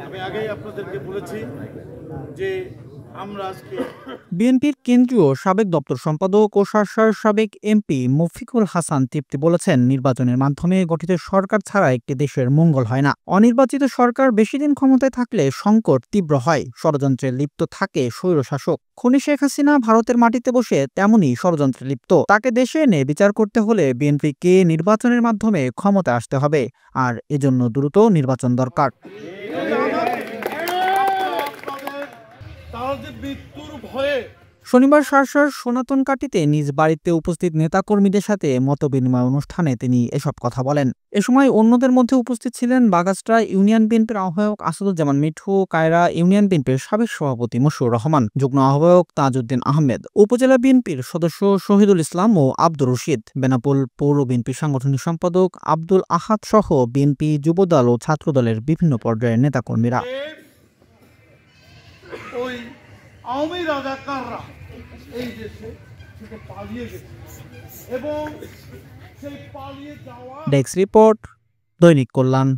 আমি আগেই আপনাদেরকে বলেছি যে বিএনপির কেন্দ্রীয় সাবেক দপ্তর সম্পাদক ও শার্শার সাবেক এমপি মফিকুল হাসান তৃপ্তি বলেছেন, নির্বাচনের মাধ্যমে গঠিত সরকার ছাড়া একটি দেশের মঙ্গল হয় না। অনির্বাচিত সরকার বেশি দিন ক্ষমতায় থাকলে সংকট তীব্র হয়, ষড়যন্ত্রে লিপ্ত থাকে স্বৈরশাসক। খুনি শেখ হাসিনা ভারতের মাটিতে বসে তেমনই ষড়যন্ত্রে লিপ্ত। তাকে দেশে এনে বিচার করতে হলে বিএনপিকে নির্বাচনের মাধ্যমে ক্ষমতায় আসতে হবে, আর এজন্য দ্রুত নির্বাচন দরকার। শনিবার শার্শার সনাতন কাটিতে নিজ বাড়িতে উপস্থিত নেতাকর্মীদের সাথে মতবিনিময় অনুষ্ঠানে তিনি এসব কথা বলেন। এ সময় অন্যদের মধ্যে উপস্থিত ছিলেন বাগাসটা ইউনিয়ন বিএনপির আহ্বায়ক আসাদুজ্জামান মিঠু, কায়রা ইউনিয়ন বিএনপির সাবেক সভাপতি মশিউর রহমান, যুগ্ম আহ্বায়ক তাজউদ্দিন আহমেদ, উপজেলা বিএনপির সদস্য শহীদুল ইসলাম ও আব্দুর রশিদ, বেনাপোল পৌর বিএনপির সাংগঠনিক সম্পাদক আব্দুল আহাদ সহ বিএনপি, যুবদল ও ছাত্রদলের বিভিন্ন পর্যায়ের নেতাকর্মীরা। আওয়ামী রাজাকাররা এই দেশে থেকে পালিয়ে গেছে এবং সেই পালিয়ে যাওয়া। ডেস্ক রিপোর্ট, দৈনিক কল্যাণ।